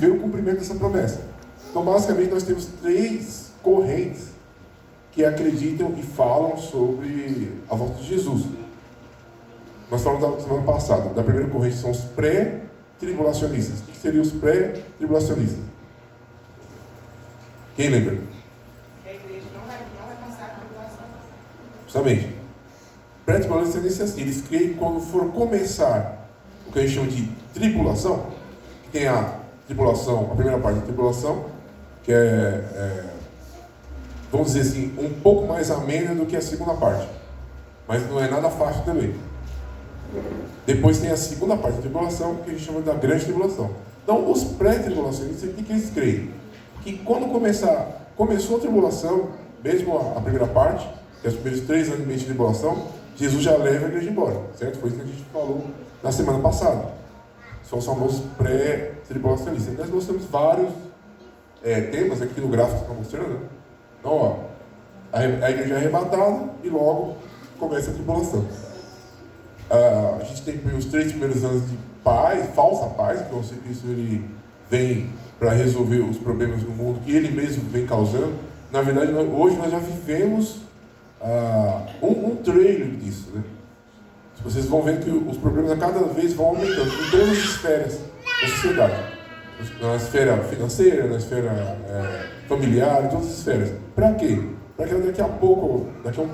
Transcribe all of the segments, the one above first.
viver o cumprimento dessa promessa. Então, basicamente, nós temos 3 correntes que acreditam e falam sobre a volta de Jesus. Nós falamos na semana passada. Da primeira corrente são os pré-tribulacionistas. O que seriam os pré-tribulacionistas? Quem lembra? Que a igreja não vai passar a tribulação. Justamente. Pré-tribulacionistas é assim. Eles creem que quando for começar o que a gente chama de tribulação, que tem a tribulação, a primeira parte da tribulação, que vamos dizer assim, um pouco mais amena do que a segunda parte. Mas não é nada fácil também. Depois tem a segunda parte da tribulação, que a gente chama da grande tribulação. Então, os pré-tribulacionistas, o que eles creem? Que quando começou a tribulação, mesmo a primeira parte, que é os primeiros 3 anos e meio de tribulação, Jesus já leva a igreja embora, certo? Foi isso que a gente falou na semana passada. São os famosos pré-tribulacionistas. Nós mostramos vários temas aqui no gráfico que está mostrando, né? Então, ó, a igreja é arrebatada e logo começa a tribulação. A gente tem os 3 primeiros anos de paz, falsa paz, que o Cristo ele vem para resolver os problemas do mundo que ele mesmo vem causando. Na verdade, hoje nós já vivemos um trailer disso, né? Vocês vão vendo que os problemas a cada vez vão aumentando em todas as esferas da sociedade. Na esfera financeira, na esfera familiar, em todas as esferas. Para quê? Para que daqui a um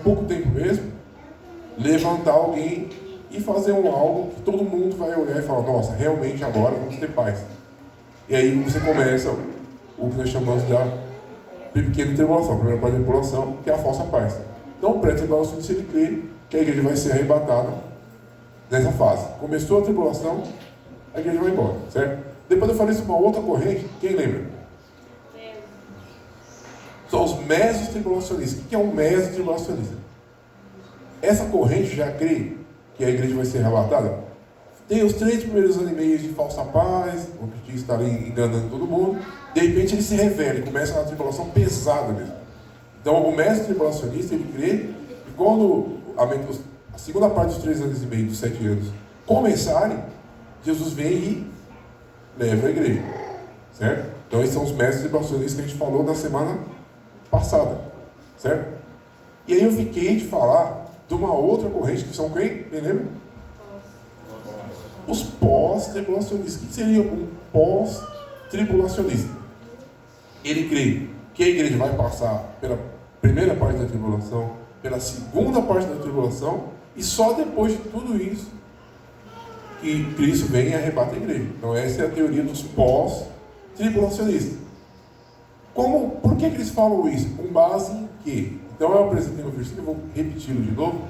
pouco tempo mesmo, levantar alguém e fazer algo que todo mundo vai olhar e falar: nossa, realmente agora vamos ter paz. E aí você começa o que nós chamamos da pequena tribulação, a primeira parte da tribulação, que é a falsa paz. Então o pré-tribulação, se ele crê que a igreja vai ser arrebatada nessa fase. Começou a tribulação, a igreja vai embora, certo? Depois eu falei sobre uma outra corrente, quem lembra? São os meso-tribulacionistas. O que é um meso-tribulacionista? Essa corrente já crê que a igreja vai ser arrebatada. Tem os 3 primeiros anos e meio de falsa paz, onde o está ali enganando todo mundo. De repente ele se revela e começa uma tribulação pesada mesmo. Então o meso-tribulacionista, ele crê que quando a segunda parte dos 3 anos e meio, dos 7 anos, começarem, Jesus vem e leva a igreja, certo? Então esses são os mestres tribulacionistas que a gente falou na semana passada, certo? E aí eu fiquei de falar de uma outra corrente, que são quem? Quem lembra? Os pós-tribulacionistas. O que seria um pós-tribulacionista? Ele crê que a igreja vai passar pela primeira parte da tribulação, pela segunda parte da tribulação, e só depois de tudo isso que Cristo vem e arrebata a igreja. Então essa é a teoria dos pós-tribulacionistas. Por que eles falam isso? Com base em quê? Então eu apresentei um versículo, eu vou repeti-lo de novo.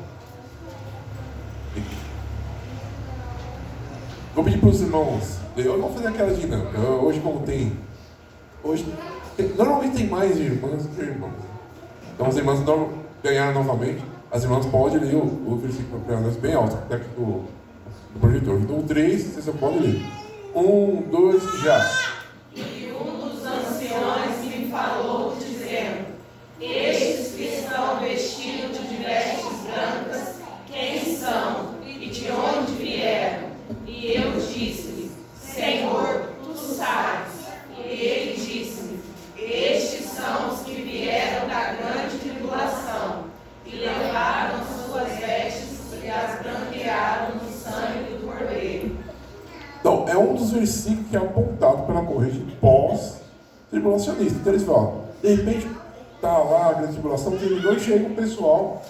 Vou pedir para os irmãos, eu não vou fazer aquela dinâmica. Hoje normalmente tem mais irmãs do que irmãos. Então as irmãs ganharam novamente. As irmãs podem ler o versículo para nós bem alto, até aqui do projetor. Então 3, vocês só podem ler. 1, 2, já. E um dos anciões me falou, dizendo: estes que estão vestidos de vestes brancas, quem são e de onde vieram? E eu disse-lhe: Senhor, tu sabes. E ele disse-me: estes são os que vieram da grande tribulação, e levaram suas vestes e as branquearam no sangue do Cordeiro. Então, é um dos versículos que é apontado pela corrente pós-tribulacionista. Então eles falam, de repente, está lá a grande tribulação, terminou e chega um pessoal.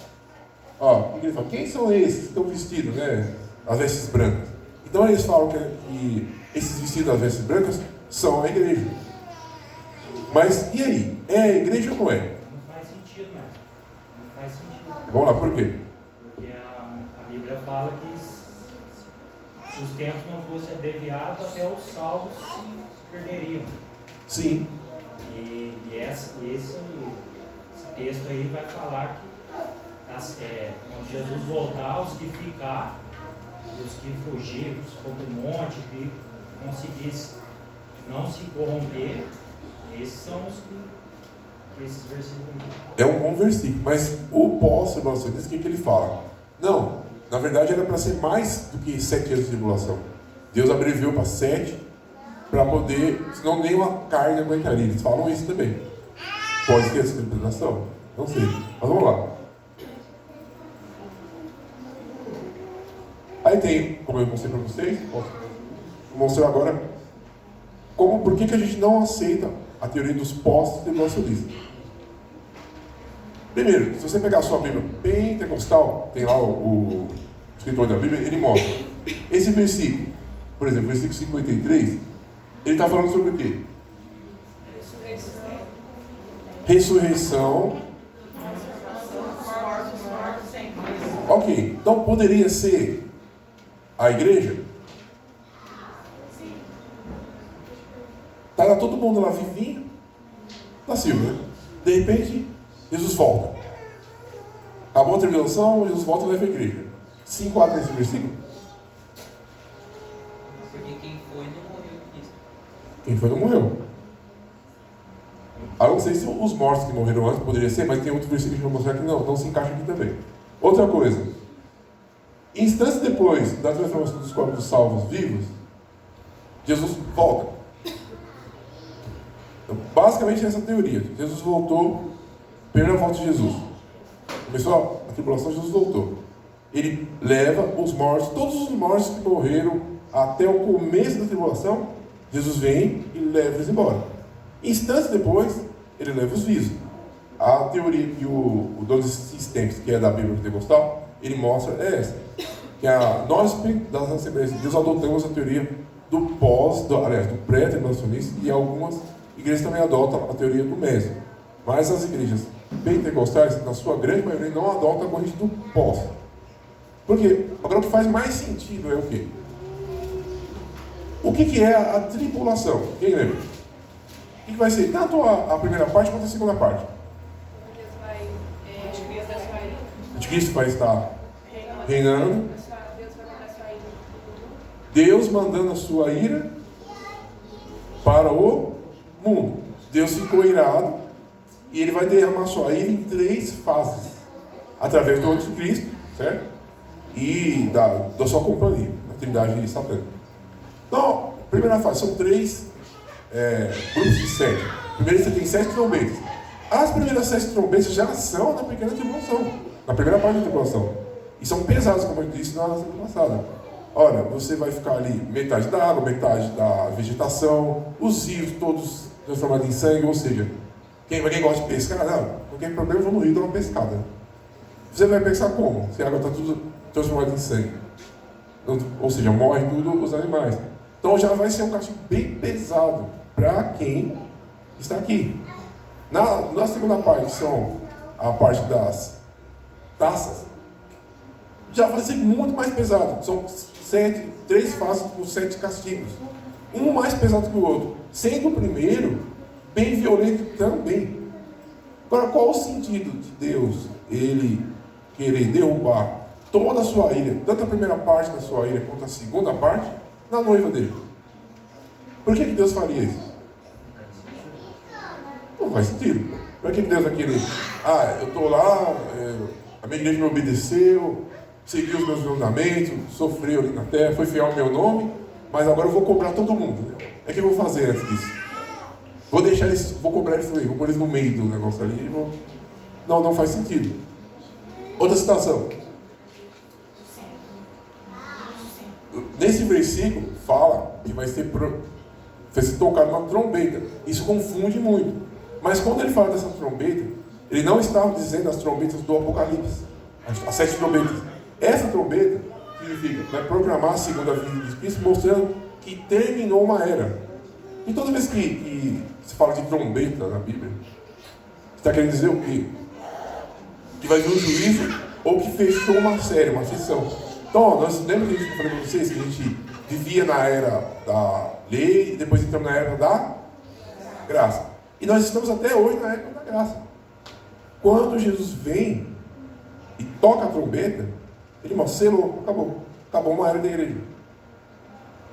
Ele fala, quem são esses que estão vestidos, né? As vestes brancas. Então eles falam que esses vestidos das vestes brancas são a igreja. Mas e aí? É a igreja ou não é? Não faz sentido, não. Não faz sentido. Vamos lá, por quê? Porque a Bíblia fala que se os tempos não fossem abreviados, até os salvos se perderiam. Sim. E esse texto aí vai falar que quando Jesus voltar, os que ficar, os que fugir, os que for para o monte, que conseguissem não se corromper, esses são os que esses versículos. É um bom versículo, mas o pós-tribulacionista, o que ele fala? Não, na verdade era para ser mais do que 7 anos de tribulação. Deus abreviou para 7, para poder, senão nem uma carne aguentaria. Eles falam isso também. Pode ter essa interpretação? Não sei. Mas vamos lá. Aí tem, como eu mostrei para vocês, vou mostrar agora por que a gente não aceita a teoria dos pós-tribulacionistas. Primeiro, se você pegar a sua Bíblia pentecostal, tem lá o escritor da Bíblia, ele mostra. Esse versículo, por exemplo, versículo 53, ele está falando sobre o quê? Ressurreição. Ok, então poderia ser a igreja? Estava todo mundo lá vivinho, nasceu, né? De repente, Jesus volta. Acabou a tribulação, Jesus volta e leva a igreja. Se enquadra nesse versículo? Porque quem foi não morreu em Cristo. Quem foi não morreu. Eu não sei se os mortos que morreram antes poderia ser, mas tem outro versículo que vai mostrar que não se encaixa aqui também. Outra coisa. Instantes depois da transformação dos corpos salvos vivos, Jesus volta. Então, basicamente essa teoria. Jesus voltou, primeira volta de Jesus. Começou a tribulação, Jesus voltou. Ele leva os mortos, todos os mortos que morreram até o começo da tribulação, Jesus vem e leva eles embora. Instantes depois, ele leva os vivos. A teoria que o Donos desses tempos, que é da Bíblia Pentecostal, ele mostra essa. Que nós, das Assembleias de Deus, adotamos a teoria do pré-tribulacionista, e algumas igrejas também adotam a teoria do Mésio. Mas as igrejas pentecostais, na sua grande maioria, não adotam a corrente do pós. Por quê? Agora o que faz mais sentido é o quê? O que é a tribulação? Quem lembra? O que vai ser tanto a primeira parte quanto a segunda parte? O anticristo vai estar reinando. Deus mandando a sua ira para o mundo. Deus ficou irado e ele vai derramar sua ira em 3 fases. Através do anticristo, certo? E da sua companhia, da trindade satânica. Então, a primeira fase são 3 grupos de 7. Primeiro você tem 7 trombetas. As primeiras 7 trombetas já são na pequena tribulação, na primeira parte da tribulação. E são pesadas, como eu disse na semana passada. Olha, você vai ficar ali metade da água, metade da vegetação, os rios todos transformados em sangue, ou seja, quem gosta de pescar, não tem problema, vamos no rio dar uma pescada. Você vai pescar como? Se a água está tudo transformada em sangue. Ou seja, morre tudo os animais. Então já vai ser um castigo bem pesado para quem está aqui. Na segunda parte, são a parte das taças, já vai ser muito mais pesado. São 3 fases com 7 castigos. Um mais pesado que o outro. Sendo o primeiro bem violento também. Agora, qual o sentido de Deus, ele querer derrubar toda a sua ira, tanto a primeira parte da sua ira quanto a segunda parte, na noiva dele? Por que Deus faria isso? Não faz sentido. Por que Deus vai querer? Eu estou lá, a minha igreja me obedeceu, seguiu os meus mandamentos, sofreu ali na terra, foi fiel ao meu nome, mas agora eu vou cobrar todo mundo. O que eu vou fazer antes disso? Vou deixar eles, vou cobrar eles também, vou pôr eles no meio do negócio ali e vou... Não faz sentido. Outra citação. Nesse versículo fala que vai ser tocado uma trombeta. Isso confunde muito. Mas quando ele fala dessa trombeta, ele não estava dizendo as trombetas do Apocalipse, as 7 trombetas. Essa trombeta significa, vai proclamar a segunda vinda de Cristo, mostrando que terminou uma era. E toda vez que se fala de trombeta na Bíblia, está querendo dizer o quê? Que vai vir um juízo ou que fechou uma série, uma sessão. Então, nós lembra que a gente falou para vocês que a gente vivia na era da lei e depois entramos na era da graça. E nós estamos até hoje na era da graça. Quando Jesus vem e toca a trombeta, ele mostra, selou, acabou uma era da igreja.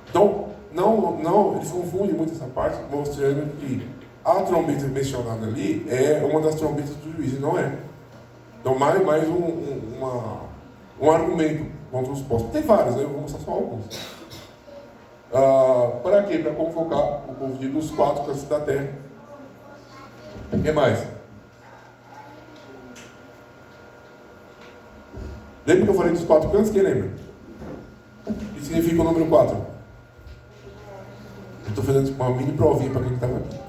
Então, não, eles confundem muito essa parte, mostrando que a trombeta mencionada ali é uma das trombetas do juízo, não é. Então, mais um argumento contra os postos. Tem vários, né? Eu vou mostrar só alguns. Para quê? Para convocar o povo de dos 4 cantos da terra. O que mais? Lembra que eu falei dos 4 cantos? Quem lembra? O que significa o número 4? Eu estou fazendo uma mini provinha para quem estava aqui.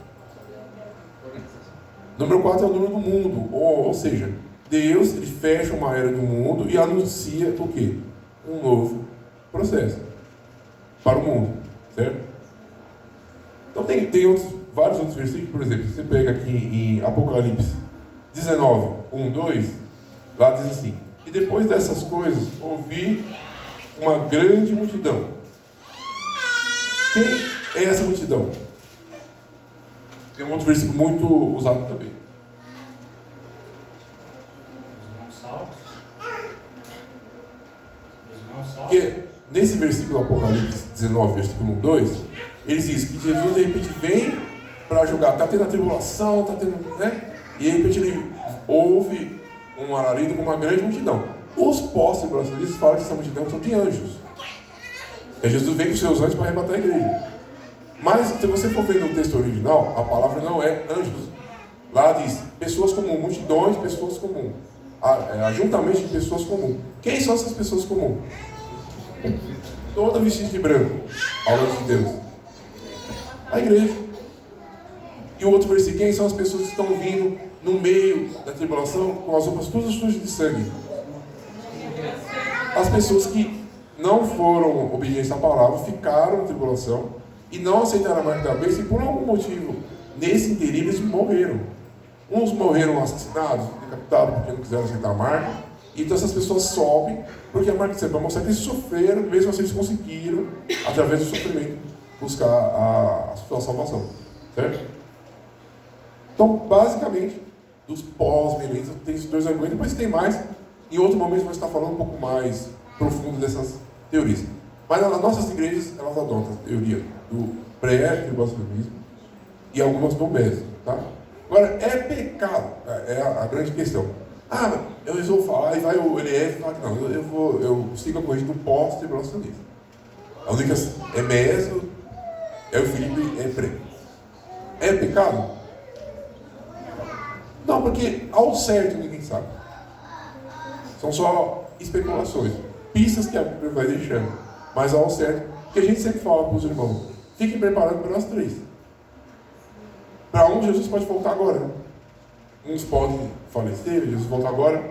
Número 4 é o número do mundo, ou seja, Deus ele fecha uma era do mundo e anuncia o quê? Um novo processo para o mundo, certo? Então tem vários outros versículos, por exemplo, você pega aqui em Apocalipse 19, 1, 2, lá diz assim: e depois dessas coisas ouvi uma grande multidão. Quem é essa multidão? Tem um outro versículo muito usado também. Porque nesse versículo do Apocalipse 19, versículo 1, 2, ele diz que Jesus de repente vem para julgar. Está tendo a tribulação, está tendo, né? E de repente ele ouve um alarido com uma grande multidão. Os pós-tribulacionistas falam que essa multidão são de anjos. E Jesus vem com seus anjos para arrebatar a igreja. Mas se você for ver no texto original, a palavra não é anjos. Lá diz pessoas comuns, multidões de pessoas comuns. Ajuntamento de pessoas comuns. Quem são essas pessoas comuns? Toda vestida de branco, ao lado de Deus. A igreja. E o outro versículo: quem são as pessoas que estão vindo no meio da tribulação com as roupas todas sujas de sangue? As pessoas que não foram obedientes à palavra, ficaram na tribulação e não aceitaram a marca da bênção, e por algum motivo, nesse interim, eles morreram. Uns morreram assassinados, decapitados, porque não quiseram aceitar a marca. Então essas pessoas sobem, porque a marca serve para mostrar que eles sofreram, mesmo assim eles conseguiram, através do sofrimento, buscar a sua salvação. Certo? Então, basicamente, dos pós-milênios, tem esses 2 argumentos, depois tem mais. Em outro momento, vamos estar falando um pouco mais profundo dessas teorias. Mas as nossas igrejas, elas adotam a teoria do pré-tribulacionismo e algumas do mesmo. Tá? Agora, é pecado? É a grande questão. Eu resolvo falar, e vai o LF e fala que não, eu sigo a corrente do pós-tribulacionismo. A única é Meso, é o Filipe, é pré. É pecado? Não, porque ao certo ninguém sabe. São só especulações, pistas que a Bíblia vai deixando. Mas ao certo, que a gente sempre fala para os irmãos: fiquem preparados para as 3. Para Jesus pode voltar agora, né? Uns podem falecer, Jesus volta agora.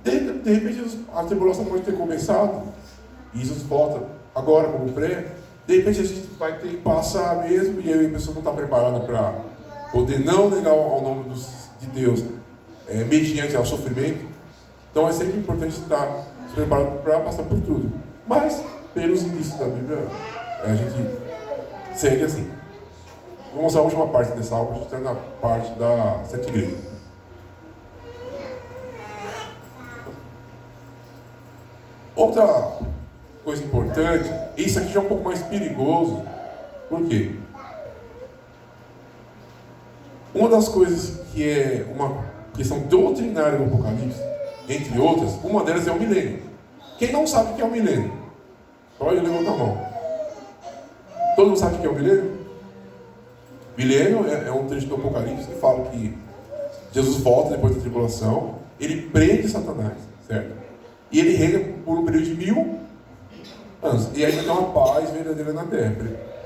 De repente a tribulação pode ter começado e Jesus volta agora como pré. De repente a gente vai ter que passar mesmo, e aí a pessoa não está preparada para poder não negar ao nome de Deus mediante ao sofrimento. Então é sempre importante estar preparado para passar por tudo. Mas, pelos indícios da Bíblia, a gente segue assim. Vou mostrar a última parte dessa aula, a gente está na parte da 7 igrejas. Outra coisa importante, isso aqui já é um pouco mais perigoso. Por quê? Uma das coisas que é uma questão doutrinária do Apocalipse, entre outras, uma delas é o milênio. Quem não sabe o que é o milênio? Pode levantar a mão. Todo mundo sabe o que é o milênio? Milênio é um trecho do Apocalipse que fala que Jesus volta depois da tribulação, ele prende Satanás, certo? E ele reina por um período de 1000 anos. E aí vai ter uma paz verdadeira na terra.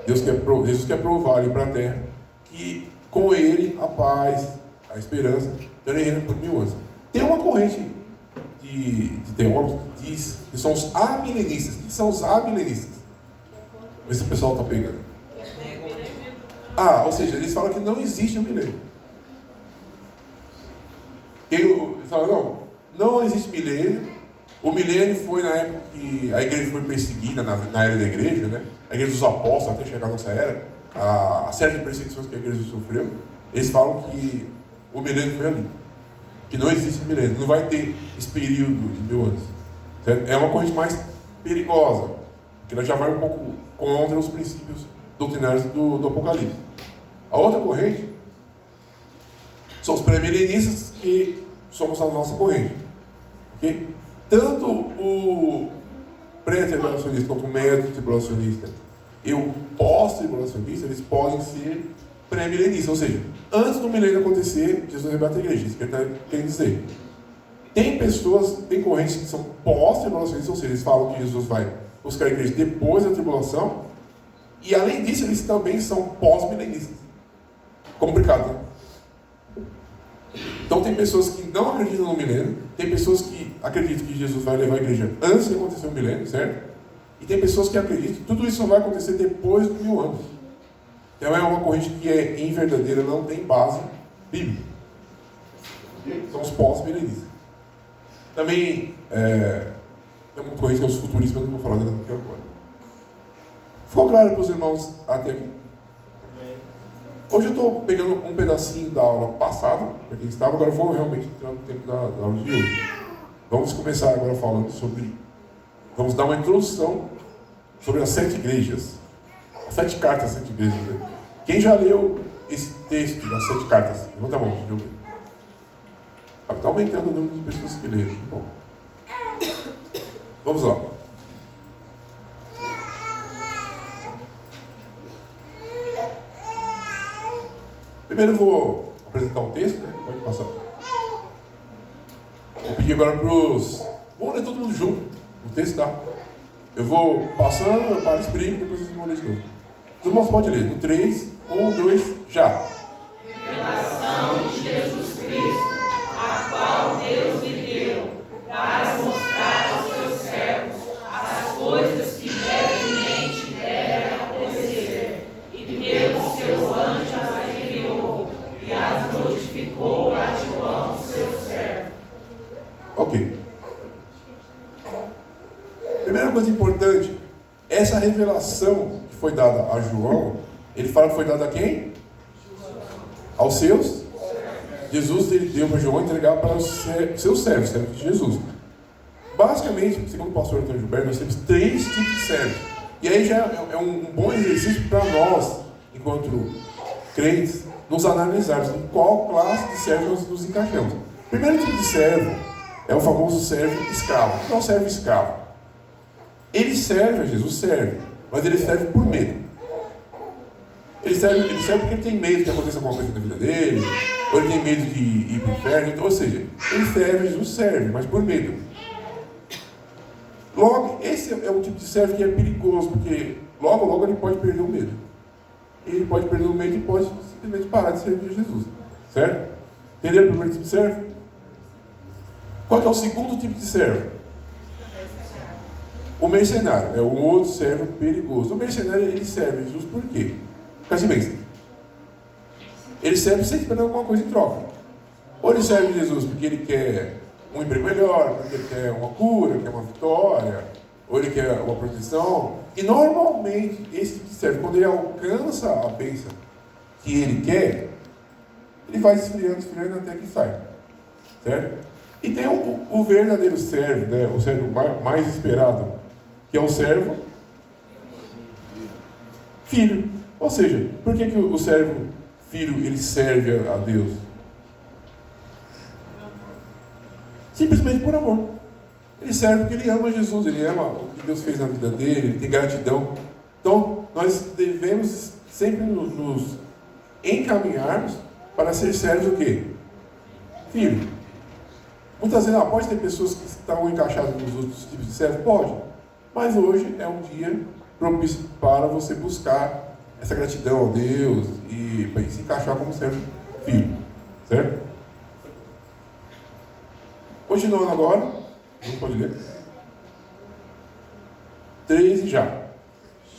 Jesus quer provar ali para a terra que com ele a paz, a esperança, então ele reina por 1000 anos. Tem uma corrente de teólogos que diz que são os amilenistas. O que são os amilenistas? Vê se o pessoal está pegando. Ou seja, eles falam que não existe o milênio. Eles falam, não existe milênio. O milênio foi na época que a igreja foi perseguida, na era da igreja, né? A igreja dos apóstolos, até chegar a nossa era, a série de perseguições que a igreja sofreu. Eles falam que o milênio foi ali. Que não existe milênio, não vai ter esse período de 1000 anos. Certo? É uma corrente mais perigosa, que ela já vai um pouco contra os princípios doutrinários do Apocalipse. A outra corrente são os pré-milenistas, que somos a nossa corrente. Okay? Tanto o pré-tribulacionista quanto o médio-tribulacionista, e o pós-tribulacionista, eles podem ser pré-milenistas, ou seja, antes do milênio acontecer, Jesus arrebata a igreja, isso que ele está querendo dizer. Tem pessoas, tem correntes que são pós-tribulacionistas, ou seja, eles falam que Jesus vai buscar a igreja depois da tribulação, e além disso, eles também são pós-milenistas. Complicado, né? Então tem pessoas que não acreditam no milênio, tem pessoas que acreditam que Jesus vai levar a igreja antes de acontecer o milênio, certo? E tem pessoas que acreditam que tudo isso só vai acontecer depois de 1000 anos. Então é uma corrente que é inverdadeira, não tem base bíblica. São os pós-milenistas. Também tem uma corrente que é os futuristas, mas eu não vou falar dela aqui agora. Ficou claro para os irmãos até aqui? Hoje eu estou pegando um pedacinho da aula passada, para quem estava, agora eu vou realmente entrar no tempo da aula de hoje. Vamos começar agora falando sobre... Vamos dar uma introdução sobre as 7 igrejas. As 7 cartas das 7 igrejas. Né? Quem já leu esse texto das 7 cartas? Levanta a mão, deixa eu ver. Está aumentando o número de pessoas que leram. Bom. Vamos lá. Primeiro eu vou apresentar um texto, né? Pode passar. Vou pedir agora para os... Vamos ler todo mundo junto. O texto tá. Eu vou passando, eu paro, explico, depois vocês vão ler de novo. Os irmãos podem ler. No 3, 1, 2, já. Revelação de Jesus Cristo, a qual Deus lhe deu, para mostrar aos seus servos as coisas que brevemente devem acontecer, e pelos seus anjos as enviou, e as notificou a João, seu servo. Ok. Primeira coisa importante, essa revelação que foi dada a João, ele fala que foi dada a quem? Aos seus? Jesus ele deu para João entregar para os seus servos, servos de Jesus. Basicamente, segundo o pastor Antônio Gilberto, nós temos 3 tipos de servos. E aí já é um bom exercício para nós, enquanto crentes, nos analisarmos em qual classe de servo nós nos encaixamos. O primeiro tipo de servo é o famoso servo escravo. O que é o servo escravo? Ele serve a Jesus, serve, mas ele serve por medo. Ele serve porque ele tem medo que aconteça alguma coisa na vida dele, ou ele tem medo de ir para o inferno, então, ou seja, ele serve a Jesus, serve, mas por medo. Logo, esse é um tipo de servo que é perigoso, porque logo ele pode perder o medo. Ele pode perder o medo e pode simplesmente parar de servir a Jesus. Certo? Entenderam o primeiro tipo de servo? Qual que é o segundo tipo de servo? O mercenário é um outro servo perigoso. O mercenário ele serve a Jesus por quê? Casimento. Ele serve sem esperar alguma coisa em troca. Ou ele serve a Jesus porque ele quer um emprego melhor, porque ele quer uma cura, quer uma vitória, ou ele quer uma proteção. E normalmente esse tipo de servo, quando ele alcança a bênção que ele quer, ele vai esfriando até que sai. Certo? E tem o verdadeiro servo, né? O servo mais esperado, que é o servo filho. Ou seja, por que o servo filho ele serve a Deus? Simplesmente por amor. Ele serve porque ele ama Jesus, ele ama o que Deus fez na vida dele, ele tem gratidão. Então, nós devemos sempre nos encaminharmos para ser servos o quê? Filho. Muitas vezes, pode ter pessoas que estão encaixadas nos outros tipos de servo? Pode. Mas hoje é um dia propício para você buscar essa gratidão a Deus e se encaixar como servo filho. Certo? Continuando agora. Não pode ler. 3 e já.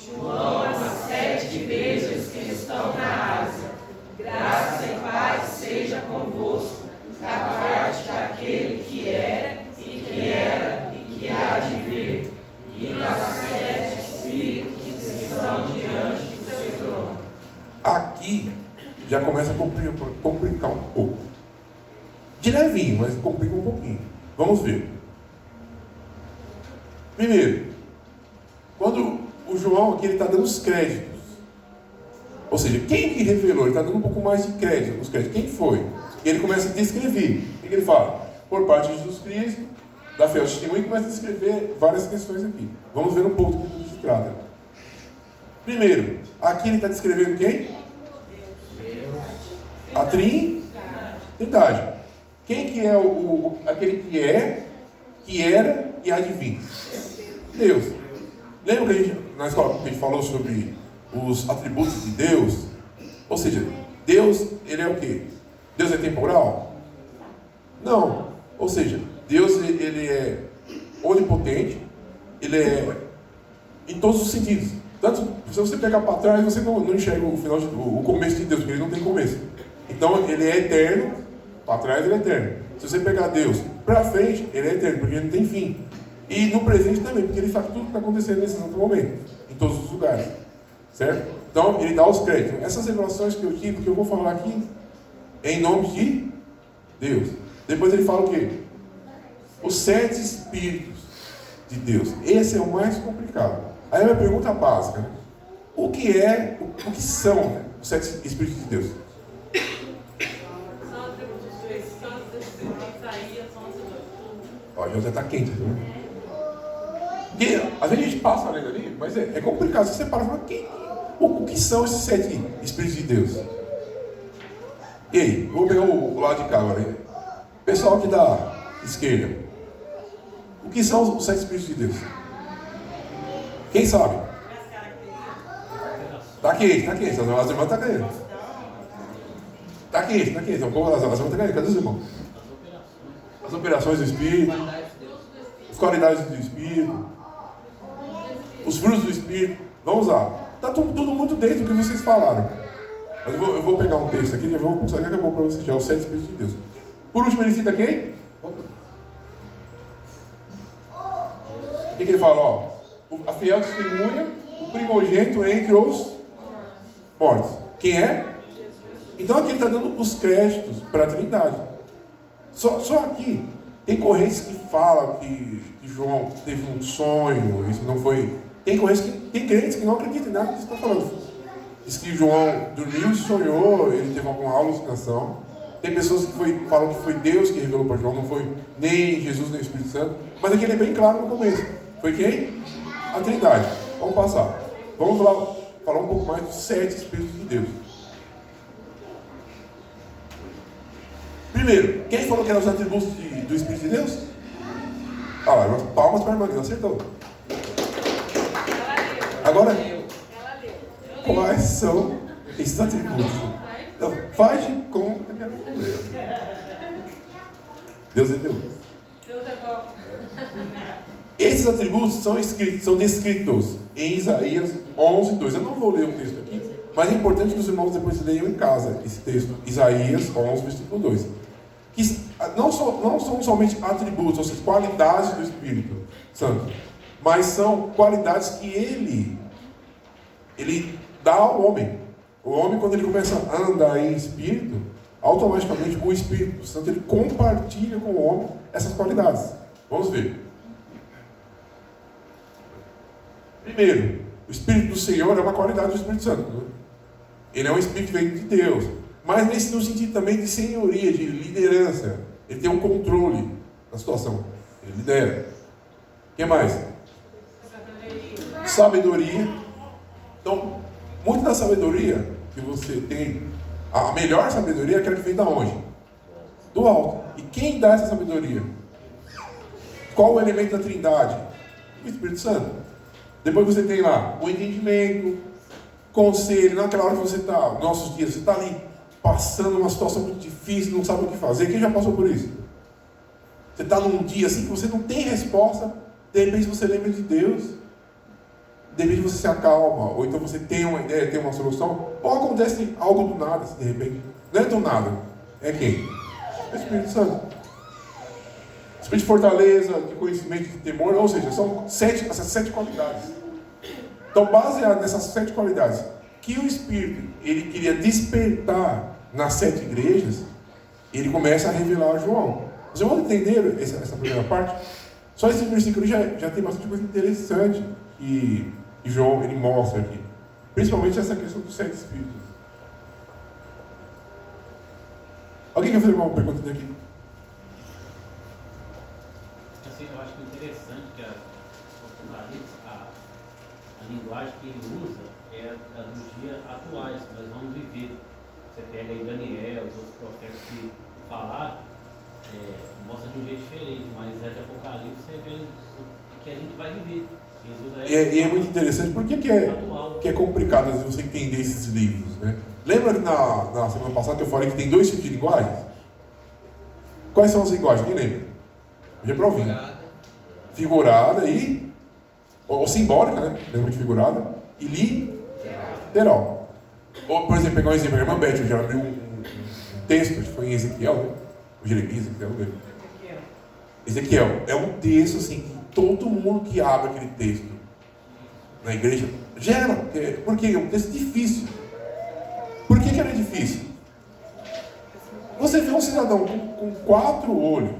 João, as 7 igrejas que estão na Ásia, graça e paz seja convosco, da parte daquele que era, e que há de vir, e das 7 espíritos que estão diante do seu trono. Aqui já começa a complicar um pouco. De levinho, mas complica um pouquinho. Vamos ver. Primeiro, quando o João aqui está dando os créditos, ou seja, quem que revelou? Ele está dando um pouco mais de crédito, os créditos. Quem foi? E ele começa a descrever. O que ele fala? Por parte de Jesus Cristo, da fé ao testemunho, e começa a descrever várias questões aqui. Vamos ver um pouco do que se trata. Primeiro, aqui ele está descrevendo quem? A Trindade. Quem que é aquele que era e há de vir? Deus. Lembra que na escola a gente falou sobre os atributos de Deus? Ou seja, Deus, ele é o quê? Deus é temporal? Não. Ou seja, Deus, ele é onipotente, ele é em todos os sentidos. Tanto, se você pegar para trás, você não enxerga o começo de Deus, porque ele não tem começo. Então, ele é eterno, para trás ele é eterno. Se você pegar Deus para frente, ele é eterno, porque ele não tem fim. E no presente também, porque ele sabe tudo que está acontecendo nesse exato momento, em todos os lugares. Certo? Então, ele dá os créditos. Essas revelações que eu tive, que eu vou falar aqui, é em nome de Deus. Depois ele fala o quê? Os 7 Espíritos de Deus. Esse é o mais complicado. Aí a minha pergunta básica, né? O que são, né, os 7 Espíritos de Deus? São atributos do Espírito, Isaías 11:2. Ó, já está quente, viu? Porque às vezes a gente passa lendo ali, mas é complicado. Você para e fala, o que são esses 7 Espíritos de Deus? E aí, vou pegar o lado de cá agora. Hein? Pessoal aqui da esquerda. O que são os 7 Espíritos de Deus? Quem sabe? Está quente. As irmãs estão ganhando. Está quente. As irmãs estão ganhando. Cadê os irmãos? As operações do Espírito. As qualidades do Espírito. Os frutos do Espírito. Vamos lá. Está tudo muito dentro do que vocês falaram. Mas eu vou pegar um texto aqui e vou começar a acabar para vocês já. Os 7 Espíritos de Deus. Por último, ele cita quem? O que ele fala? Ó, a fiel testemunha, o primogênito entre os mortos. Quem é? Então aqui ele está dando os créditos para a Trindade. Só aqui tem correntes que falam que João teve um sonho, isso não foi. Tem correntes que tem crentes que não acreditam em nada que você está falando. Diz que João dormiu e sonhou, ele teve alguma alucinação. Tem pessoas que falam que foi Deus que revelou para João, não foi nem Jesus nem o Espírito Santo. Mas aqui ele é bem claro no começo. Foi quem? A Trindade. Vamos passar. Vamos lá falar um pouco mais dos 7 Espíritos de Deus. Primeiro, quem falou que eram os atributos do Espírito de Deus? Palmas para a irmã, acertou. Agora, quais são esses atributos? Então, faz de conta que é Deus. Deus é Deus. Deus é bom. Esses atributos são descritos em Isaías 11:2. Eu não vou ler o texto aqui, mas é importante que os irmãos depois leiam em casa esse texto, Isaías 11, versículo 2. Que não são somente atributos, ou seja, qualidades do Espírito Santo, mas são qualidades que ele dá ao homem. O homem, quando ele começa a andar em Espírito, automaticamente o Espírito Santo ele compartilha com o homem essas qualidades. Vamos ver. Primeiro, o Espírito do Senhor é uma qualidade do Espírito Santo. Né? Ele é um Espírito que vem de Deus. Mas no sentido também de senhoria, de liderança. Ele tem um controle da situação. Ele lidera. O que mais? Sabedoria. Então, muito da sabedoria que você tem, a melhor sabedoria é aquela que vem da onde? Do alto. E quem dá essa sabedoria? Qual o elemento da Trindade? O Espírito Santo. Depois você tem lá o entendimento, conselho, naquela hora que você está, nos nossos dias, você está ali passando uma situação muito difícil, não sabe o que fazer. Quem já passou por isso? Você está num dia assim que você não tem resposta, de repente você lembra de Deus, de repente você se acalma, ou então você tem uma ideia, tem uma solução, ou acontece algo do nada, assim, de repente. Não é do nada, é quem? É o Espírito Santo. Espírito de fortaleza, de conhecimento, de temor, ou seja, são essas 7 qualidades. Então, baseado nessas 7 qualidades, que o Espírito, ele queria despertar nas 7 igrejas, ele começa a revelar a João. Vocês vão entender essa primeira parte? Só esse versículo já tem bastante coisa interessante que João ele mostra aqui. Principalmente essa questão dos 7 Espíritos. Alguém quer fazer alguma pergunta daqui? Eu acho interessante que a linguagem que ele usa é a dos dias atuais, que nós vamos viver. Você pega aí Daniel, os outros profetas que falaram, mostra de um jeito diferente, mas é de Apocalipse você vê o que a gente vai viver. E é muito interessante, por que é complicado às vezes você entender esses livros, né? Lembra que na semana passada que eu falei que tem 2 tipos de linguagens? Quais são as linguagens? Quem lembra? Já provei. Figurada e... ou simbólica, né? Lembra de figurada? E literal. Ou, por exemplo, pegar um exemplo, a irmã Beth, eu já abri um texto, que foi em Ezequiel, né? O Jeremias, Ezequiel. É um texto assim, que todo mundo que abre aquele texto na igreja gera. Por quê? É um texto difícil. Por que era difícil? Você vê um cidadão com 4 olhos,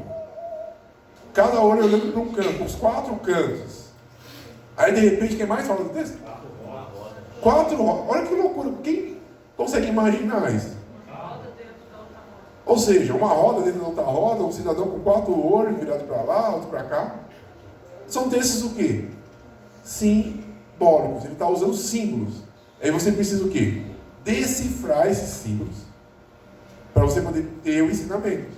cada olho olhando para um canto, os 4 cantos. Aí de repente, quem mais fala do texto? 4 rodas. Olha que loucura. Quem consegue imaginar isso? Ou seja, uma roda dentro da outra roda, um cidadão com 4 olhos virado para lá, outro para cá. São textos o quê? Simbólicos. Ele está usando símbolos. Aí você precisa o quê? Decifrar esses símbolos para você poder ter o ensinamento.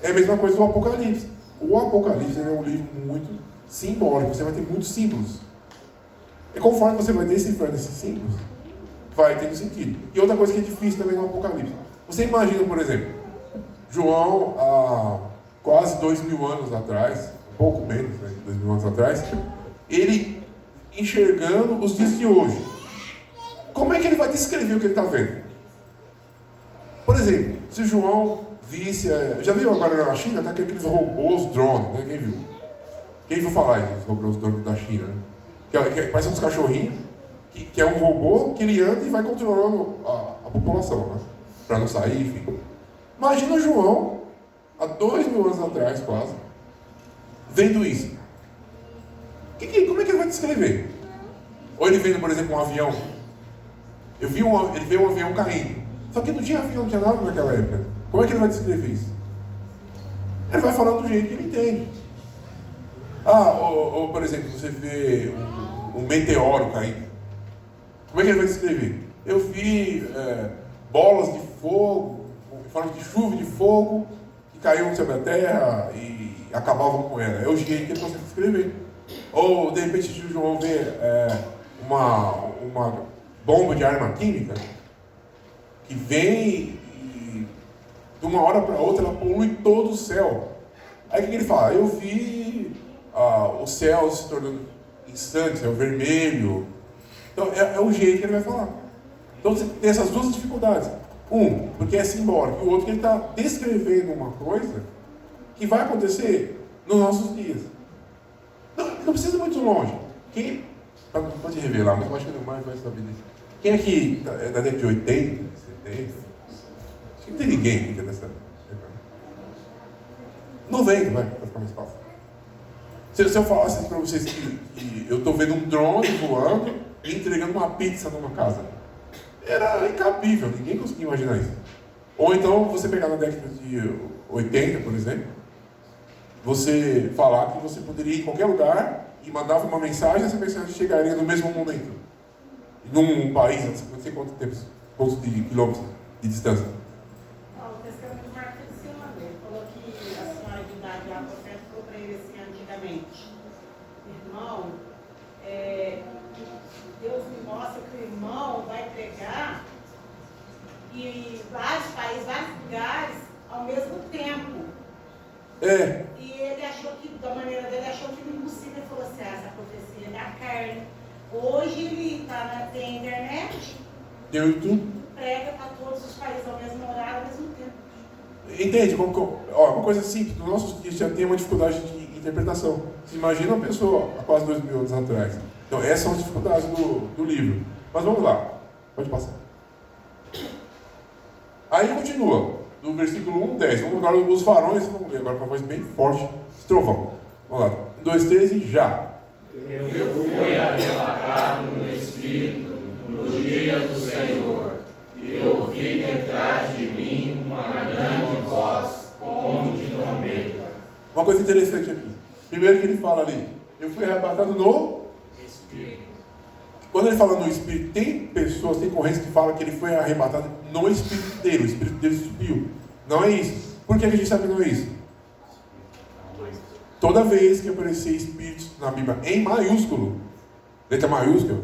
É a mesma coisa do Apocalipse. O Apocalipse é um livro muito simbólico. Você vai ter muitos símbolos. E conforme você vai decifrando esses símbolos, vai tendo sentido. E outra coisa que é difícil também no Apocalipse. Você imagina, por exemplo, João, há quase 2000 anos atrás, um pouco menos, né, 2000 anos atrás, ele enxergando os dias de hoje. Como é que ele vai descrever o que ele está vendo? Por exemplo, se João visse... já viu agora na China? Tá aqueles robôs drones, né? Quem viu? Quem viu falar dos robôs drones da China? Né? Que parece uns cachorrinhos, que é um robô que ele anda e vai controlando a população, né? Para não sair, enfim. Imagina João, há 2000 anos atrás quase, vendo isso. Como é que ele vai descrever? Ou ele vendo, por exemplo, um avião. Ele vê um avião caindo. Só que não tinha avião, não tinha nada naquela época. Como é que ele vai descrever isso? Ele vai falar do jeito que ele entende. Ou por exemplo, você vê um meteoro caindo. Como é que ele vai descrever? Eu vi bolas de fogo, em forma de chuva de fogo, que caíam sobre a terra e acabavam com ela. É o jeito que ele consegue descrever. Ou, de repente, o João vê uma bomba de arma química que vem e, de uma hora para outra, ela polui todo o céu. Aí o que ele fala? Eu vi o céu se tornando instante, é o vermelho. Então, é o jeito que ele vai falar. Então, você tem essas duas dificuldades. Um, porque é simbólico. E o outro, que ele está descrevendo uma coisa que vai acontecer nos nossos dias. Não precisa ir muito longe. Pode revelar, mas eu acho que não mais vai saber disso. Quem aqui é da década de 80, 70? Acho que não tem ninguém que é dessa. 90, vai ficar mais fácil. Se eu falasse para vocês que eu estou vendo um drone voando e entregando uma pizza numa casa, era incabível, ninguém conseguia imaginar isso. Ou então você pegar na década de 80, por exemplo, você falar que você poderia ir em qualquer lugar e mandava uma mensagem e essa mensagem chegaria no mesmo momento. Num país, não sei quantos quilômetros de distância. O testemunho do Marcos de Silva, ele falou que a senhora de idade lá, o profeta falou para ele assim antigamente: irmão, Deus me mostra que o irmão vai pregar em vários países, vários lugares, ao mesmo tempo. E ele achou que, da maneira dele, achou que não impossível. Ele falou assim: essa profecia é da carne. Hoje ele tem internet, tem o YouTube, prega para todos os países ao mesmo horário, ao mesmo tempo. Entende? Uma coisa simples, nos nossos dias já tem uma dificuldade de interpretação. Você imagina uma pessoa há quase 2000 anos atrás. Então essas são as dificuldades do livro. Mas vamos lá, pode passar. Aí continua, do versículo 1, 10. Vamos agora os varões, vamos ler agora com uma voz bem forte, trovão. Vamos lá, 1, 2, 3 e já. Eu fui arrebatado no Espírito no dia do Senhor, e ouvi detrás de mim uma grande voz, como de trombeta. Uma coisa interessante aqui. Primeiro que ele fala ali, eu fui arrebatado no Espírito. Quando ele fala no Espírito, tem pessoas, tem correntes que falam que ele foi arrebatado no Espírito dele, o Espírito dele subiu. Não é isso. Por que a gente sabe que não é isso? Toda vez que aparecer Espíritos na Bíblia em maiúsculo, letra maiúscula,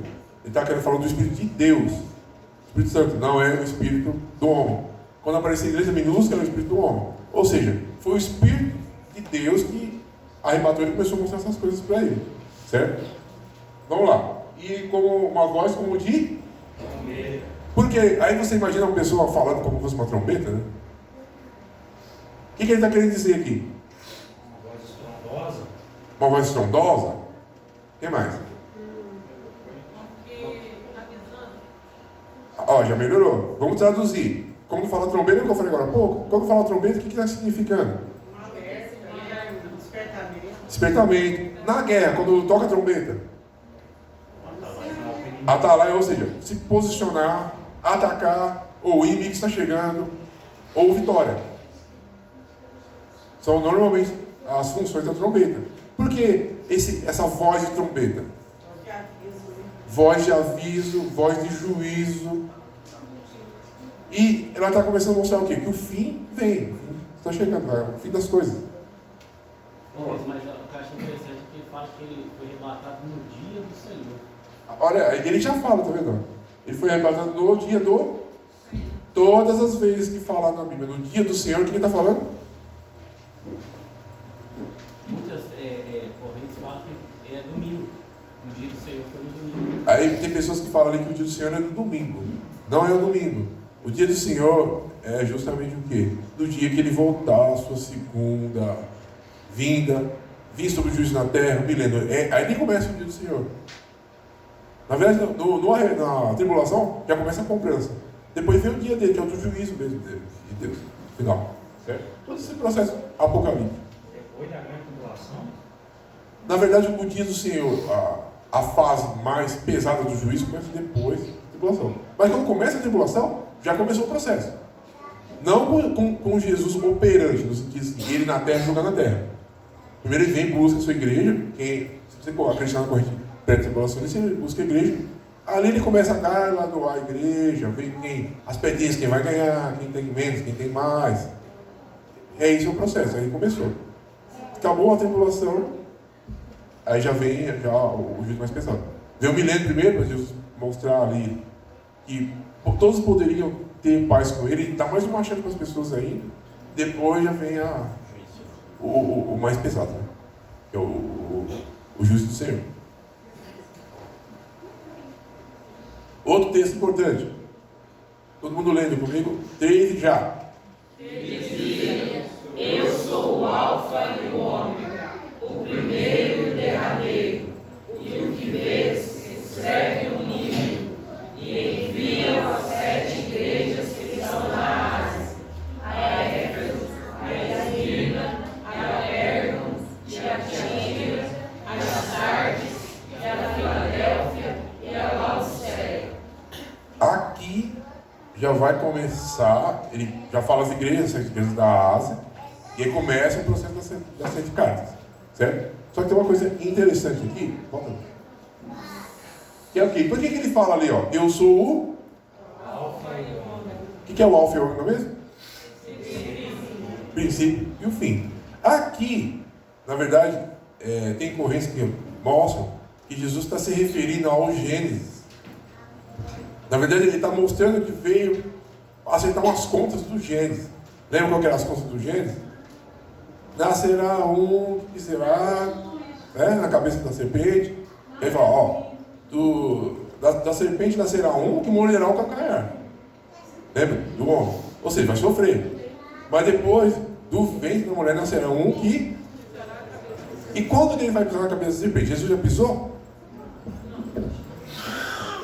ele está querendo falar do Espírito de Deus. O Espírito Santo não é o Espírito do homem. Quando aparecer em letra minúscula, é o Espírito do homem. Ou seja, foi o Espírito de Deus que arrebatou ele e começou a mostrar essas coisas para ele. Certo? Vamos lá. E como uma voz como de trombeta. Porque aí você imagina uma pessoa falando como se fosse uma trombeta, né? O que ele está querendo dizer aqui? Uma voz estrondosa. Uma voz estrondosa? O que mais? Ó, já melhorou. Vamos traduzir. Quando fala trombeta, que eu falei agora há pouco, quando fala trombeta, o que está significando? Despertamento. Na guerra, quando toca a trombeta. Atalaia, ou seja, se posicionar, atacar, ou o inimigo está chegando, ou vitória. São normalmente as funções da trombeta. Por que essa voz de trombeta? Voz de aviso, voz de juízo. E ela está começando a mostrar o quê? Que o fim vem. Está chegando, é o fim das coisas. Mas o que eu acho interessante é que ele fala que ele foi arrebatado no dia do Senhor. Olha, ele já fala, tá vendo? Ele foi arrebatado no dia do... Todas as vezes que falar na Bíblia, no dia do Senhor, o que ele está falando? Muitas correntes falam que é domingo. O dia do Senhor foi no domingo. Aí tem pessoas que falam ali que o dia do Senhor é no domingo. Não é o domingo. O dia do Senhor é justamente o quê? No dia que ele voltar, a sua segunda vinda, vir sobre o juízo na terra, milênio. Aí nem começa o dia do Senhor. Na verdade, na tribulação, já começa a cobrança. Depois vem o dia dele, que é o do juízo mesmo de Deus. Final. Certo? Todo esse processo apocalíptico. Depois da grande tribulação? Na verdade, o dia do Senhor, a fase mais pesada do juízo, começa depois da tribulação. Mas quando começa a tribulação, já começou o processo. Não com Jesus operante, no sentido de ele na terra julgando a terra. Primeiro ele vem, busca a sua igreja. Se você acreditar na corrente pré-tribulação, você busca a igreja. Ali ele começa a galardoar a igreja, ver as pedinhas, quem vai ganhar, quem tem menos, quem tem mais. É isso o processo, aí começou. Acabou a tribulação, aí já vem o juízo mais pesado. Veio o milênio primeiro, para Jesus mostrar ali que todos poderiam ter paz com ele, e dá mais uma chance para as pessoas ainda. Depois já vem o mais pesado, né? Que é o juízo do Senhor. Outro texto importante. Todo mundo lendo comigo? 3 já. Ele dizia: eu sou o Alfa e o Ômega, o primeiro e o derradeiro, e o que vês escreve o livro, e envia às 7 igrejas que estão na Ásia, a Éfeso, a Esmirna, a Pérgamo, e a Tiatira, a Sardes, e a Filadélfia, e a Laodiceia. Aqui já vai começar, ele já fala as igrejas da Ásia, e aí começa o processo das 7 cartas, certo? Só que tem uma coisa interessante aqui, volta. Que é o quê? Por que ele fala ali, ó? Eu sou o Alfa e Ômega. O que é o Alfa e o Ômega mesmo? Princípio e o fim. Aqui, na verdade, tem correntes que mostram que Jesus está se referindo ao Gênesis. Na verdade, ele está mostrando que veio acertar umas contas do Gênesis. Lembra qual que eram as contas do Gênesis? Nascerá um que será na cabeça da serpente. Ele fala, ó, da serpente nascerá um que morderá o calcanhar. Lembra? Do homem. Ou seja, vai sofrer. Mas depois do ventre da mulher nascerá um que... E quando ele vai pisar na cabeça da serpente? Jesus já pisou?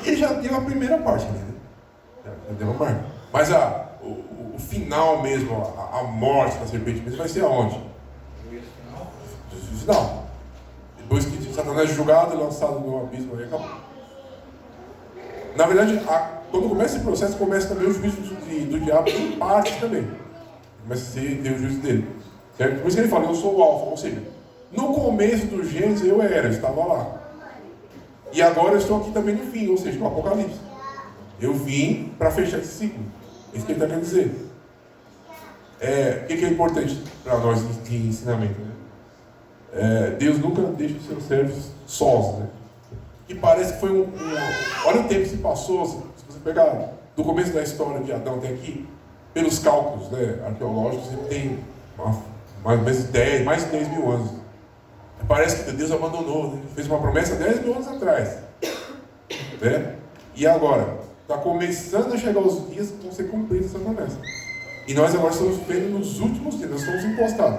Ele já deu a primeira parte, né? Já deu a parte. Mas o final mesmo, a morte da serpente mesmo, vai ser aonde? Juízo final. Depois que Satanás é julgado e lançado no abismo, aí acabou. Na verdade, quando começa esse processo, começa também o juízo do diabo em parte também. Começa a ter o juízo dele. Certo? Por isso que ele fala, eu sou o Alfa. Ou seja, no começo do Gênesis eu estava lá. E agora eu estou aqui também no fim, ou seja, no Apocalipse. Eu vim para fechar esse ciclo. É isso que ele está querendo dizer. O que é importante para nós de ensinamento? Né? Deus nunca deixa os seus servos sós. Né? E parece que foi olha o tempo que se passou, se você pegar do começo da história de Adão até aqui, pelos cálculos, né, arqueológicos, ele tem mais de 10 mil anos. Parece que Deus abandonou, né? Fez uma promessa 10 mil anos atrás. Né? E agora, está começando a chegar os dias que vão ser cumpridas essa promessa. E nós agora estamos vivendo nos últimos dias, nós estamos encostados.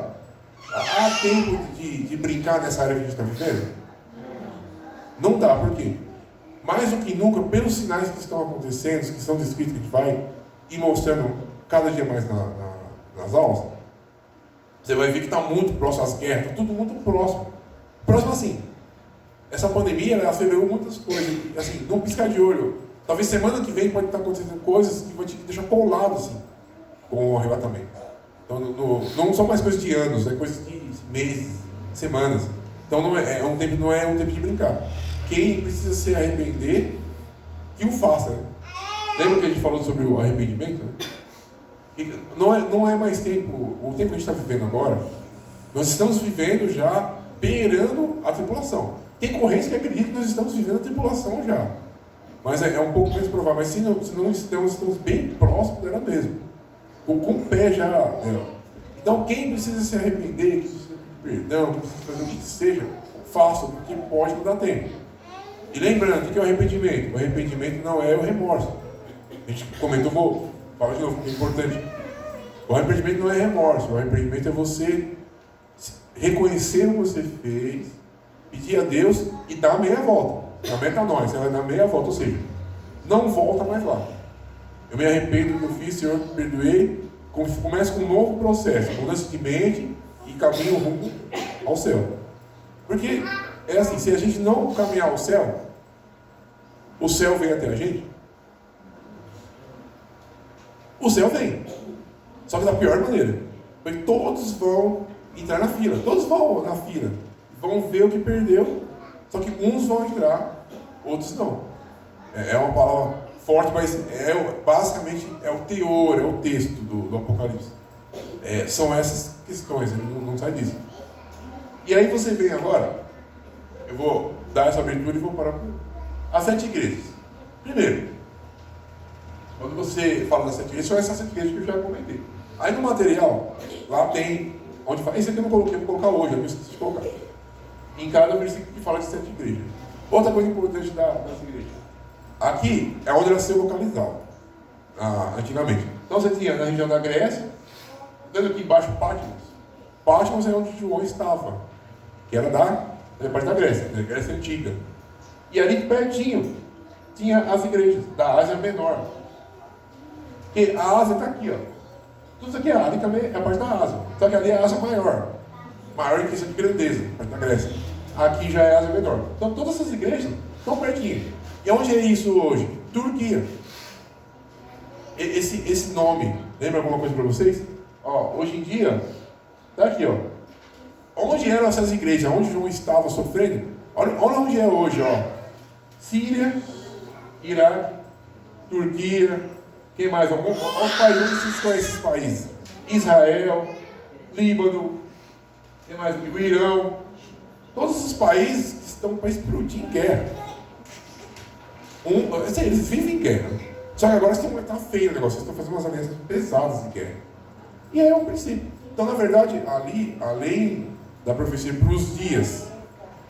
Há tempo de brincar nessa área que a gente está vivendo? Não dá, por quê? Mais do que nunca, pelos sinais que estão acontecendo, que são descritos, que a gente vai ir mostrando cada dia mais nas aulas, você vai ver que está muito próximo às guerras, está tudo muito próximo. Próximo assim, essa pandemia, ela acelerou muitas coisas, assim, num piscar de olho. Talvez semana que vem pode estar acontecendo coisas que vão te deixar colado, assim, com o arrebatamento. Então, não são mais coisas de anos, é coisas de meses, semanas. Então, não é um tempo de brincar. Quem precisa se arrepender, que o faça. Né? Lembra que a gente falou sobre o arrependimento? Né? Não é mais tempo, o tempo que a gente está vivendo agora, nós estamos vivendo já beirando a tribulação. Tem correntes que acreditam que nós estamos vivendo a tribulação já. Mas é um pouco menos provável. Mas se não estamos bem próximos dela mesmo. Com o pé já dela. Então quem precisa se arrepender, quem precisa pedir perdão, quem precisa fazer o que seja, faça, porque pode não dar tempo. E lembrando, o que é o arrependimento? O arrependimento não é o remorso. A gente comentou, vou falar de novo, que é importante. O arrependimento não é remorso, o arrependimento é você reconhecer o que você fez, pedir a Deus e dar a meia volta. A metanoia, você vai dar a meia volta, ou seja, não volta mais lá. Eu me arrependo do que eu fiz, Senhor, perdoei. Começa com um novo processo, mudança de mente e caminho rumo ao céu. Porque é assim, se a gente não caminhar ao céu, o céu vem até a gente. O céu vem. Só que da pior maneira. Porque todos vão entrar na fila. Todos vão na fila. Vão ver o que perdeu. Só que uns vão entrar, outros não. É uma palavra forte, mas basicamente é o teor, é o texto do Apocalipse. São essas questões, ele não sai disso. E aí você vem agora, eu vou dar essa abertura e vou parar por as 7 igrejas. Primeiro, quando você fala das 7 igrejas, são essas 7 igrejas que eu já comentei. Aí no material, lá tem, onde fala, esse aqui eu não coloquei, vou colocar hoje, eu esqueci de colocar. Em cada versículo que fala de 7 igrejas. Outra coisa importante das igrejas. Aqui é onde ela se localizava, antigamente. Então você tinha na região da Grécia, dando aqui embaixo Patmos. Patmos é onde João estava, que era da parte da Grécia Antiga. E ali pertinho tinha as igrejas da Ásia Menor. Porque a Ásia está aqui, ó. Tudo isso aqui ali também é a parte da Ásia. Só que ali é a Ásia Maior. Maior em questão de grandeza, a parte da Grécia. Aqui já é a Ásia Menor. Então todas essas igrejas estão pertinho. E onde é isso hoje? Turquia. Esse nome, lembra alguma coisa para vocês? Hoje em dia, está aqui, ó. Onde eram essas igrejas? Onde João estava sofrendo? Olha onde é hoje, ó. Síria, Iraque, Turquia, quem mais? Olha os países, onde estão esses países? Israel, Líbano, quem mais? O Irão. Todos os países que estão para explodir em guerra. Eles vivem em guerra. Só que agora está feio o negócio, eles estão fazendo umas alianças pesadas de guerra. E aí é um princípio. Então, na verdade, ali, além da profecia para os dias,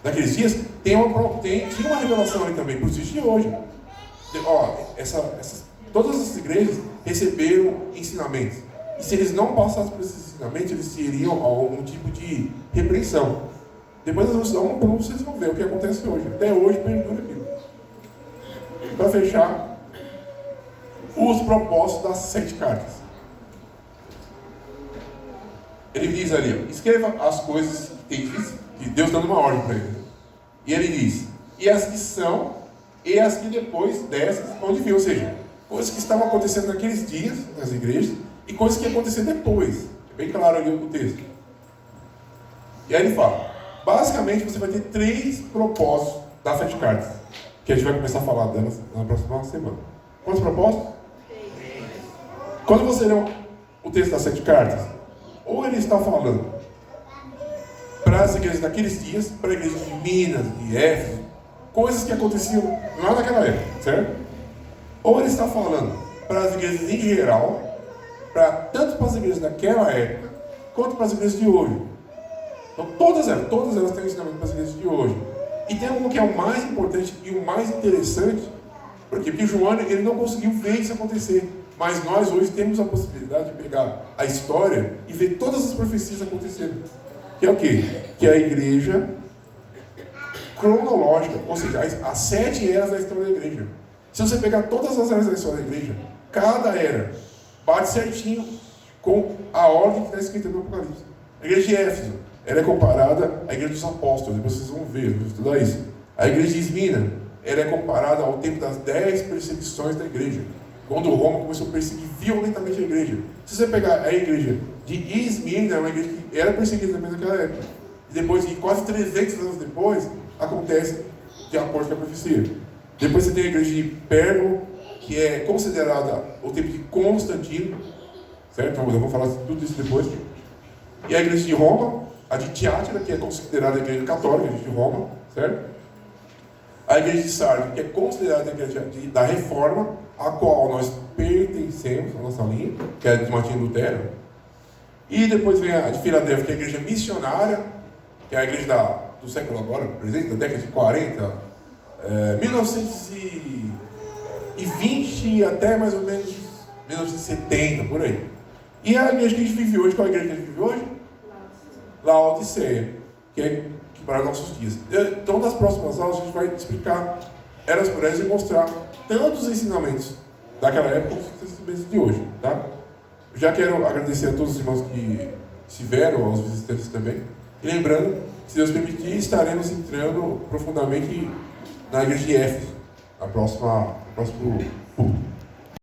daqueles dias, tinha uma revelação ali também para os dias de hoje. Todas as igrejas receberam ensinamentos. E se eles não passassem por esses ensinamentos, eles teriam algum tipo de repreensão. Depois nós vamos dar um plano, vocês vão ver o que acontece hoje. Até hoje, perdura aquilo. Para fechar, os propósitos das 7 cartas. Ele diz ali, escreva as coisas que Deus dando uma ordem para ele. E ele diz, e as que são, e as que depois dessas vão de vir. Ou seja, coisas que estavam acontecendo naqueles dias, nas igrejas, e coisas que iam acontecer depois. É bem claro ali no texto. E aí ele fala, basicamente você vai ter 3 propósitos das 7 cartas, que a gente vai começar a falar delas na próxima semana. Quantos propósitos? Quando você lê o texto das 7 cartas, ou ele está falando para as igrejas daqueles dias, para a igreja de Minas, de Éfeso, coisas que aconteciam lá naquela época, certo? Ou ele está falando para as igrejas em geral, tanto para as igrejas daquela época, quanto para as igrejas de hoje. Então todas elas têm ensinamento para as igrejas de hoje. E tem algo que é o mais importante e o mais interessante, porque João ele não conseguiu ver isso acontecer. Mas nós hoje temos a possibilidade de pegar a história e ver todas as profecias acontecendo. Que é o quê? Que é a igreja cronológica, ou seja, as 7 eras da história da igreja. Se você pegar todas as eras da história da igreja, cada era bate certinho com a ordem que está escrita no Apocalipse. A igreja de Éfeso, ela é comparada à igreja dos apóstolos, depois vocês vão ver, vão estudar isso. A igreja de Esmina, ela é comparada ao tempo das 10 perseguições da igreja, quando Roma começou a perseguir violentamente a igreja. Se você pegar a igreja de Esmina, é uma igreja que era perseguida também naquela época. E depois, quase 300 anos depois, acontece de acordo com a profecia. Depois você tem a igreja de Pérgamo, que é considerada o tempo de Constantino, certo? Eu vou falar tudo isso depois. E a igreja de Roma, a de Tiátira, que é considerada a igreja católica, a igreja de Roma, certo? A igreja de Sardes, que é considerada a igreja da Reforma, a qual nós pertencemos, a nossa linha, que é de Martinho Lutero. E depois vem a de Filadélfia, que é a igreja missionária, que é a igreja do século agora, presente, da década de 40, 1920 até mais ou menos 1970, por aí. E a igreja que a gente vive hoje, qual é a igreja que a gente vive hoje? Laodiceia, que é para nossos dias. Então, nas próximas aulas, a gente vai explicar eras por elas e mostrar tanto os ensinamentos daquela época quanto os ensinamentos de hoje, tá? Já quero agradecer a todos os irmãos que estiveram, aos visitantes também. E lembrando, se Deus permitir, estaremos entrando profundamente na igreja de Éfeso, no próximo culto.